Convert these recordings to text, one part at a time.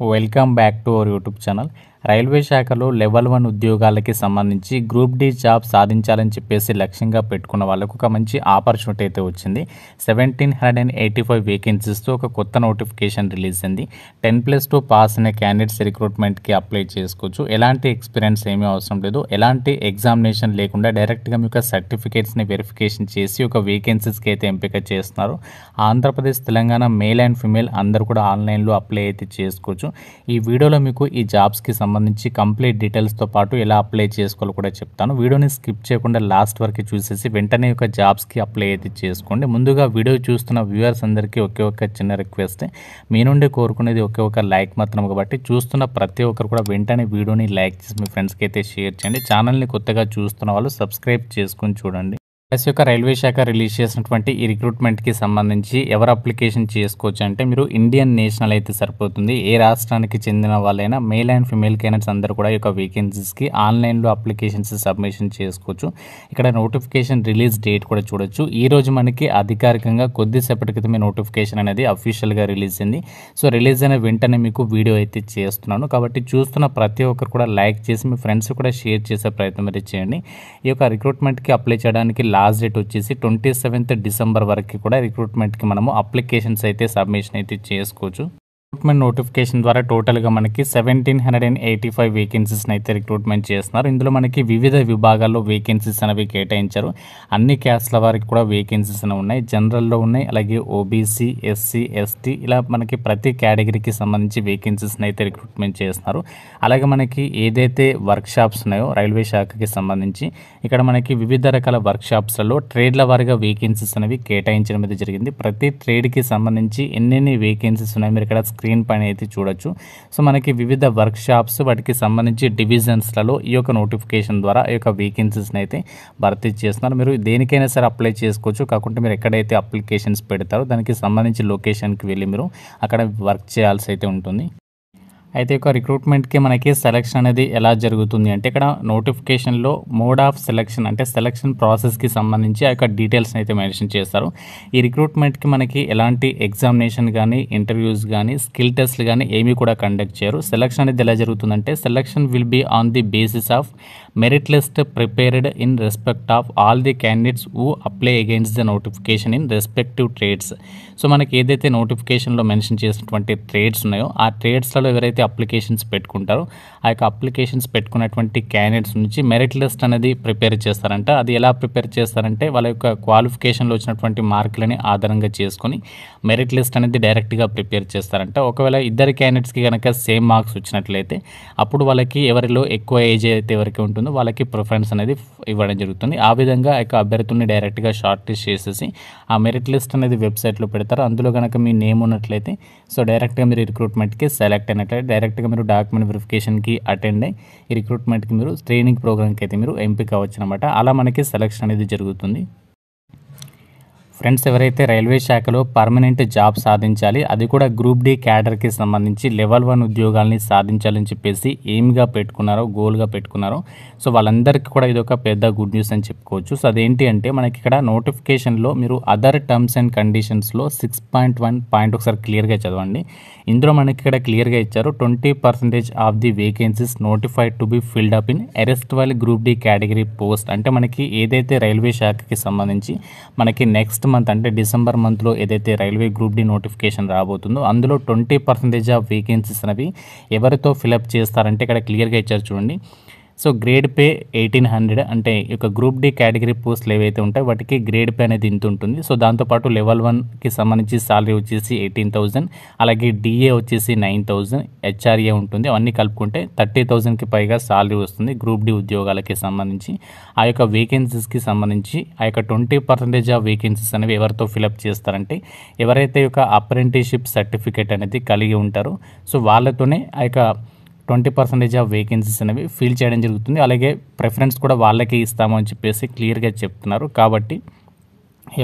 Welcome back to our YouTube channel. Railway శాఖలో level 1 ఉద్యోగాలకి సంబంధించి గ్రూప్ డి జాబ్ సాధించాలని చెప్పేసి లక్ష్యంగా పెట్టుకున్న వాళ్ళకు ఒక మంచి ఆపర్చునిటీ అయితే వచ్చింది. 1785 వేకెన్సీస్తో ఒక కొత్త నోటిఫికేషన్ రిలీజ్ అయింది. 10+2 పాస్ అయిన క్యాండిడేట్స్ రిక్రూట్మెంట్కి అప్లై చేసుకోవచ్చు. ఎలాంటి ఎక్స్పీరియన్స్ ఏమీ అవసరం లేదు. ఎలాంటి ఎగ్జామినేషన్ లేకుండా డైరెక్ట్గా మీకు సర్టిఫికేట్స్ని వెరిఫికేషన్ చేసి ఒక వేకెన్సీస్కి అయితే ఎంపిక చేస్తున్నారు. Andhra Pradesh, Telangana male and female అందరూ కూడా ఆన్లైన్లో అప్లై అయితే చేసుకోవచ్చు. ఈ వీడియోలో మీకు ఈ జాబ్స్కి సంబంధించి కంప్లీట్ డీటెయిల్స్తో పాటు ఎలా అప్లై చేసుకోవాలో కూడా చెప్తాను. వీడియోని స్కిప్ చేయకుండా లాస్ట్ వరకు చూసేసి వెంటనే ఒక జాబ్స్కి అప్లై అయితే చేసుకోండి. ముందుగా వీడియో చూస్తున్న వ్యూవర్స్ అందరికీ ఒకే ఒక చిన్న రిక్వెస్ట్, మీ నుండి కోరుకునేది ఒకే ఒక లైక్ మాత్రం. కాబట్టి చూస్తున్న ప్రతి ఒక్కరు కూడా వెంటనే వీడియోని లైక్ చేసి మీ ఫ్రెండ్స్కి అయితే షేర్ చేయండి. ఛానల్ని కొత్తగా చూస్తున్న వాళ్ళు సబ్స్క్రైబ్ చేసుకొని చూడండి. యొక్క రైల్వే శాఖ రిలీజ్ చేసినటువంటి ఈ రిక్రూట్మెంట్కి సంబంధించి ఎవరు అప్లికేషన్ చేసుకోవచ్చు అంటే మీరు ఇండియన్ నేషనల్ అయితే సరిపోతుంది. ఏ రాష్ట్రానికి చెందిన వాళ్ళైనా మేల్ అండ్ ఫీమేల్ క్యాండిడేట్స్ అందరూ కూడా ఈ యొక్క వేకెన్సీస్కి ఆన్లైన్లో అప్లికేషన్స్ సబ్మిషన్ చేసుకోవచ్చు. ఇక్కడ నోటిఫికేషన్ రిలీజ్ డేట్ కూడా చూడొచ్చు. ఈ రోజు మనకి అధికారికంగా కొద్దిసేపటి క్రితమే నోటిఫికేషన్ అనేది అఫీషియల్గా రిలీజ్ అయింది. సో రిలీజ్ అయిన వెంటనే మీకు వీడియో అయితే చేస్తున్నాను. కాబట్టి చూస్తున్న ప్రతి ఒక్కరు కూడా లైక్ చేసి మీ ఫ్రెండ్స్ కూడా షేర్ చేసే ప్రయత్నం అయితే చేయండి. ఈ యొక్క రిక్రూట్మెంట్కి అప్లై చేయడానికి లాస్ట్ డేట్ వచ్చేసి 27th డిసెంబర్ వరకు కూడా రిక్రూట్మెంట్కి మనము అప్లికేషన్స్ అయితే సబ్మిషన్ అయితే చేసుకోవచ్చు. రిక్రూట్మెంట్ నోటిఫికేషన్ ద్వారా టోటల్గా మనకి 1785 వేకెన్సీస్ని అయితే రిక్రూట్మెంట్ చేస్తున్నారు. ఇందులో మనకి వివిధ విభాగాల్లో వేకెన్సీస్ అనేవి కేటాయించారు. అన్ని క్యాస్ట్ల వారికి కూడా వేకెన్సీస్ అనేవి ఉన్నాయి. జనరల్లో ఉన్నాయి, అలాగే ఓబీసీ, ఎస్సీ, ఎస్టీ ఇలా మనకి ప్రతి కేటగిరీకి సంబంధించి వేకెన్సీస్ని అయితే రిక్రూట్మెంట్ చేస్తున్నారు. అలాగే మనకి ఏదైతే వర్క్షాప్స్ ఉన్నాయో రైల్వే శాఖకి సంబంధించి ఇక్కడ మనకి వివిధ రకాల వర్క్షాప్స్లలో ట్రేడ్ల వారిగా వేకెన్సీస్ అనేవి కేటాయించడం అయితే జరిగింది. ప్రతి ట్రేడ్కి సంబంధించి ఎన్నెన్ని వేకెన్సీస్ ఉన్నాయి మీరు ఇక్కడ స్క్రీన్ పైన అయితే చూడొచ్చు. సో మనకి వివిధ వర్క్ షాప్స్ వాటికి సంబంధించి డివిజన్స్లలో ఈ యొక్క నోటిఫికేషన్ ద్వారా ఈ యొక్క వేకెన్సీస్ని అయితే భర్తీ చేస్తున్నారు. మీరు దేనికైనా సరే అప్లై చేసుకోవచ్చు. కాకుంటే మీరు ఎక్కడైతే అప్లికేషన్స్ పెడతారో దానికి సంబంధించి లొకేషన్కి వెళ్ళి మీరు అక్కడ వర్క్ చేయాల్సి అయితే ఉంటుంది. అయితే ఒక రిక్రూట్మెంట్కి మనకి సెలక్షన్ అనేది ఎలా జరుగుతుంది అంటే ఇక్కడ నోటిఫికేషన్లో మోడ్ ఆఫ్ సెలక్షన్ అంటే సెలక్షన్ ప్రాసెస్కి సంబంధించి ఆ యొక్క డీటెయిల్స్ని అయితే మెన్షన్ చేస్తారు. ఈ రిక్రూట్మెంట్కి మనకి ఎలాంటి ఎగ్జామినేషన్ కానీ, ఇంటర్వ్యూస్ కానీ, స్కిల్ టెస్ట్లు కానీ ఏమీ కూడా కండక్ట్ చేయరు. సెలక్షన్ అనేది ఎలా జరుగుతుందంటే selection will be on the basis of merit list prepared in respect of all the candidates who apply against the notification in respective trades. So మనకి ఏదైతే నోటిఫికేషన్లో మెన్షన్ చేసినటువంటి ట్రేడ్స్ ఉన్నాయో ఆ ట్రేడ్స్లలో ఎవరైతే అప్లికేషన్స్ పెట్టుకుంటారో ఆ యొక్క అప్లికేషన్స్ పెట్టుకున్నటువంటి క్యాండిడేట్స్ నుంచి మెరిట్ లిస్ట్ అనేది ప్రిపేర్ చేస్తారంట. అది ఎలా ప్రిపేర్ చేస్తారంటే వాళ్ళ యొక్క క్వాలిఫికేషన్లో వచ్చినటువంటి మార్కులని ఆధారంగా చేసుకొని మెరిట్ లిస్ట్ అనేది డైరెక్ట్గా ప్రిపేర్ చేస్తారంట. ఒకవేళ ఇద్దరు క్యాండిడేట్స్కి కనుక సేమ్ మార్క్స్ వచ్చినట్లయితే అప్పుడు వాళ్ళకి ఎవరిలో ఎక్కువ ఏజ్ అయితే ఎవరికి ఉంటుందో వాళ్ళకి ప్రిఫరెన్స్ అనేది ఇవ్వడం జరుగుతుంది. ఆ విధంగా ఆ యొక్క అభ్యర్థుల్ని డైరెక్ట్గా షార్ట్ లిస్ట్ చేసేసి ఆ మెరిట్ లిస్ట్ అనేది వెబ్సైట్లో పెడతారు. అందులో కనుక మీ నేమ్ ఉన్నట్లయితే సో డైరెక్ట్గా మీరు రిక్రూట్మెంట్కి సెలెక్ట్ అయినట్లయితే డైరెక్ట్గా మీరు డాక్యుమెంట్ వెరిఫికేషన్కి అటెండ్ అయ్యి ఈ రిక్రూట్మెంట్కి మీరు ట్రైనింగ్ ప్రోగ్రామ్కి అయితే మీరు ఎంపిక అవ్వచ్చు అనమాట. అలా మనకి సెలక్షన్ అనేది జరుగుతుంది. ఫ్రెండ్స్, ఎవరైతే రైల్వే శాఖలో పర్మనెంట్ జాబ్ సాధించాలి, అది కూడా గ్రూప్ డి క్యాడర్కి సంబంధించి లెవెల్ 1 ఉద్యోగాల్ని సాధించాలని చెప్పేసి ఎయిమ్గా పెట్టుకున్నారో, గోల్గా పెట్టుకున్నారో సో వాళ్ళందరికీ కూడా ఇది ఒక పెద్ద గుడ్ న్యూస్ అని చెప్పుకోవచ్చు. సో అదేంటి అంటే మనకి ఇక్కడ నోటిఫికేషన్లో మీరు అదర్ టర్మ్స్ అండ్ కండిషన్స్లో 6.1 పాయింట్ ఒకసారి క్లియర్గా చదవండి. ఇందులో మనకి ఇక్కడ క్లియర్గా ఇచ్చారు 20% of the vacancies notified to be filled up in ఎరెస్ట్వల్ గ్రూప్ డి కేటగిరీ పోస్ట్. అంటే మనకి ఏదైతే రైల్వే శాఖకి సంబంధించి మనకి నెక్స్ట్ మంత్ అంటే డిసెంబర్ మంత్లో ఏదైతే రైల్వే గ్రూప్ డి నోటిఫికేషన్ రాబోతుందో అందులో 20% ఆఫ్ వేకెన్సీస్ అనేవి ఎవరితో ఫిలప్ చేస్తారంటే ఇక్కడ క్లియర్గా ఇచ్చారు చూడండి. సో గ్రేడ్ పే 1800 అంటే ఈ యొక్క గ్రూప్ డి కేటగిరీ పోస్టులు ఏవైతే ఉంటాయో వాటికి గ్రేడ్ పే అనేది ఇంత ఉంటుంది. సో దాంతోపాటు లెవెల్ 1కి సంబంధించి సాలరీ వచ్చేసి 18,000, అలాగే డిఏ వచ్చేసి 9,000, హెచ్ఆర్ఏ ఉంటుంది. అవన్నీ కలుపుకుంటే 30,000కి పైగా సాలరీ వస్తుంది గ్రూప్ డి ఉద్యోగాలకి సంబంధించి. ఆ యొక్క వేకెన్సీస్కి సంబంధించి ఆ యొక్క 20% ఆఫ్ వేకెన్సీస్ అనేవి ఎవరితో ఫిలప్ చేస్తారంటే ఎవరైతే యొక్క అప్రెంటిస్షిప్ సర్టిఫికేట్ అనేది కలిగి ఉంటారో సో వాళ్ళతోనే ఆ యొక్క 20% ఆఫ్ వేకెన్సీస్ అనేవి ఫిల్ చేయడం జరుగుతుంది. అలాగే ప్రిఫరెన్స్ కూడా వాళ్ళకే ఇస్తాము అని చెప్పేసి క్లియర్గా చెప్తున్నారు. కాబట్టి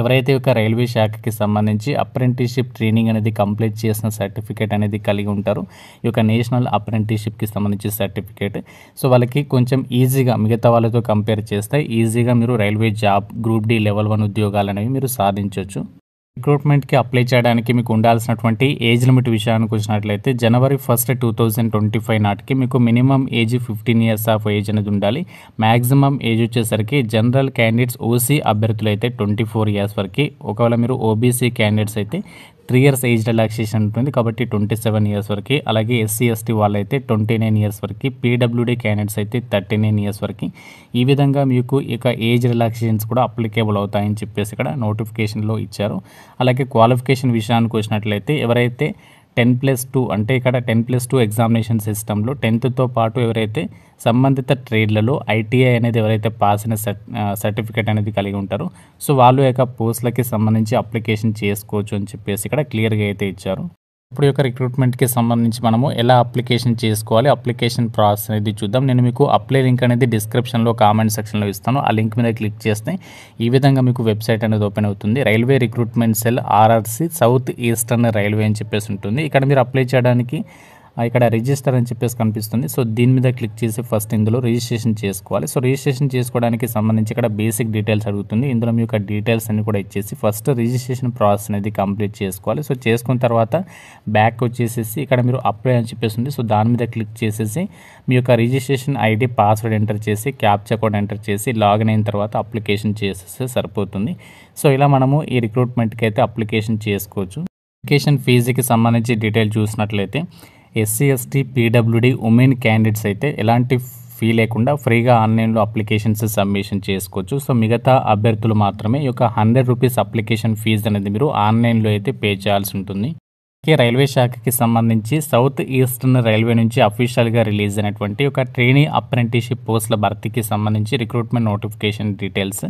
ఎవరైతే ఒక రైల్వే శాఖకి సంబంధించి అప్రెంటిస్షిప్ ట్రైనింగ్ అనేది కంప్లీట్ చేసిన సర్టిఫికేట్ అనేది కలిగి ఉంటారు, ఈ యొక్క నేషనల్ అప్రెంటిస్షిప్కి సంబంధించి సర్టిఫికేట్, సో వాళ్ళకి కొంచెం ఈజీగా మిగతా వాళ్ళతో కంపేర్ చేస్తే ఈజీగా మీరు railway job group D level 1 ఉద్యోగాలు అనేవి మీరు సాధించవచ్చు. రిక్రూట్మెంట్‌కి అప్లై చేయడానికి మీకు ఉండాల్సినటువంటి ఏజ్ లిమిట్ విషయానికి వచ్చినట్లయితే జనవరి 1, 2025 నాటికి మీకు minimum age 15 years of age అనేది ఉండాలి. మాక్సిమం ఏజ్ వచ్చేసరికి జనరల్ క్యాండిడేట్స్ ఓసీ అభ్యర్థులైతే 24 ఇయర్స్ వరకి, ఒకవేళ మీరు ఓబీసీ క్యాండిడేట్స్ అయితే 3 ఇయర్స్ ఏజ్ రిలాక్సేషన్ ఉంటుంది కాబట్టి 27 ఇయర్స్ వరకి, అలాగే ఎస్సీ ఎస్టీ వాళ్ళైతే 29 ఇయర్స్ వరకి, పీడబ్ల్యూడీ క్యాండిడేట్స్ అయితే 39 ఇయర్స్ వరకి. ఈ విధంగా మీకు ఇక ఏజ్ రిలాక్సేషన్స్ కూడా అప్లికేబుల్ అవుతాయని చెప్పేసి ఇక్కడ నోటిఫికేషన్లో ఇచ్చారు. అలాగే క్వాలిఫికేషన్ విషయానికి వచ్చినట్లయితే ఎవరైతే 10+2 అంటే ఇక్కడ 10+2 ఎగ్జామినేషన్ సిస్టంలో 10థ్తో పాటు ఎవరైతే సంబంధిత ట్రేడ్లలో ఐటీఐ అనేది ఎవరైతే పాస్ అయిన సర్టిఫికేట్ అనేది కలిగి ఉంటారో సో వాళ్ళు యొక్క పోస్టులకి సంబంధించి అప్లికేషన్ చేసుకోవచ్చు అని చెప్పేసి ఇక్కడ క్లియర్గా అయితే ఇచ్చారు. ఇప్పుడు యొక్క రిక్రూట్మెంట్కి సంబంధించి మనము ఎలా అప్లికేషన్ చేసుకోవాలి, అప్లికేషన్ ప్రాసెస్ అనేది చూద్దాం. నేను మీకు అప్లై లింక్ అనేది డిస్క్రిప్షన్లో కామెంట్ సెక్షన్లో ఇస్తాను. ఆ లింక్ మీద క్లిక్ చేస్తే ఈ విధంగా మీకు వెబ్సైట్ అనేది ఓపెన్ అవుతుంది. Railway recruitment cell RRC south eastern railway అని చెప్పేసి ఉంటుంది. ఇక్కడ మీరు అప్లై చేయడానికి ఇక్కడ రిజిస్టర్ అని చెప్పేసి కనిపిస్తుంది. సో దీని మీద క్లిక్ చేసి ఫస్ట్ ఇందులో రిజిస్ట్రేషన్ చేసుకోవాలి. సో రిజిస్ట్రేషన్ చేసుకోవడానికి సంబంధించి ఇక్కడ బేసిక్ డీటెయిల్స్ అడుగుతుంది. ఇందులో మీ యొక్క డీటెయిల్స్ అన్ని కూడా ఇచ్చేసి ఫస్ట్ రిజిస్ట్రేషన్ ప్రాసెస్ అనేది కంప్లీట్ చేసుకోవాలి. సో చేసుకున్న తర్వాత బ్యాక్ వచ్చేసేసి ఇక్కడ మీరు అప్లై అని చెప్పేసి ఉంది. సో దాని మీద క్లిక్ చేసేసి మీ యొక్క రిజిస్ట్రేషన్ ఐడి పాస్వర్డ్ ఎంటర్ చేసి క్యాప్చా కోడ్ ఎంటర్ చేసి లాగిన్ అయిన తర్వాత అప్లికేషన్ చేసేస్తే సరిపోతుంది. సో ఇలా మనము ఈ రిక్రూట్మెంట్కి అయితే అప్లికేషన్ చేసుకోవచ్చు. అప్లికేషన్ ఫీజుకి సంబంధించి డీటెయిల్ చూసినట్లయితే SC ST PWD women candidates అయితే ఎలాంటి ఫీ లేకుండా ఫ్రీగా ఆన్లైన్లో అప్లికేషన్స్ సబ్మిషన్ చేసుకోవచ్చు. సో మిగతా అభ్యర్థులు మాత్రమే ఈ యొక్క 100 రూపీస్ అప్లికేషన్ ఫీజు అనేది మీరు ఆన్లైన్లో అయితే పే చేయాల్సి ఉంటుంది. రైల్వే శాఖకి సంబంధించి సౌత్ ఈస్టర్న్ రైల్వే నుంచి అఫీషియల్గా రిలీజ్ అయినటువంటి ఒక ట్రైనీ అప్రెంటిస్షిప్ పోస్టుల భర్తీకి సంబంధించి రిక్రూట్మెంట్ నోటిఫికేషన్ డీటెయిల్స్.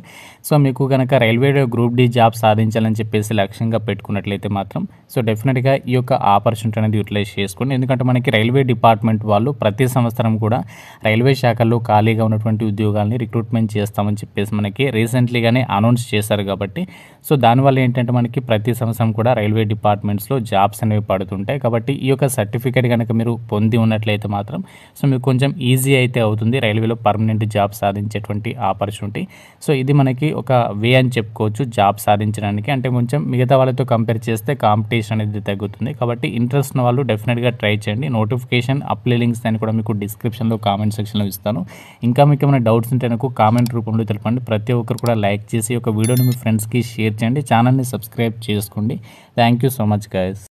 సో మీకు కనుక రైల్వేలో గ్రూప్ డి జాబ్ సాధించాలని చెప్పేసి లక్ష్యంగా పెట్టుకున్నట్లయితే మాత్రం సో డెఫినెట్గా ఈ యొక్క ఆపర్చునిటీ అనేది యూటిలైజ్ చేసుకోండి. ఎందుకంటే మనకి రైల్వే డిపార్ట్మెంట్ వాళ్ళు ప్రతి సంవత్సరం కూడా రైల్వే శాఖల్లో ఖాళీగా ఉన్నటువంటి ఉద్యోగాల్ని రిక్రూట్మెంట్ చేస్తామని చెప్పేసి మనకి రీసెంట్లీగానే అనౌన్స్ చేశారు కాబట్టి సో దానివల్ల ఏంటంటే మనకి ప్రతి సంవత్సరం కూడా రైల్వే డిపార్ట్మెంట్స్లో జాబ్స్ అనేవి పడుతుంటాయి. కాబట్టి ఈ యొక్క సర్టిఫికేట్ కనుక మీరు పొంది ఉన్నట్లయితే మాత్రం సో మీకు కొంచెం ఈజీ అయితే అవుతుంది రైల్వేలో పర్మనెంట్ జాబ్ సాధించేటువంటి ఆపర్చునిటీ. సో ఇది మనకి ఒక వే అని చెప్పుకోవచ్చు జాబ్ సాధించడానికి. అంటే కొంచెం మిగతా వాళ్ళతో కంపేర్ చేస్తే కాంపిటీషన్ అనేది తగ్గుతుంది. కాబట్టి ఇంట్రెస్ట్ ఉన్న వాళ్ళు డెఫినెట్గా ట్రై చేయండి. నోటిఫికేషన్ అప్లై లింక్స్ అని కూడా మీకు డిస్క్రిప్షన్లో కామెంట్ సెక్షన్లో ఇస్తాను. ఇంకా మీకు ఏమైనా డౌట్స్ ఉంటే నాకు కామెంట్ రూపంలో తెలపండి. ప్రతి ఒక్కరు కూడా లైక్ చేసి ఒక వీడియోని మీ ఫ్రెండ్స్కి షేర్ చేయండి. ఛానల్ని సబ్స్క్రైబ్ చేసుకోండి. Thank you so much guys.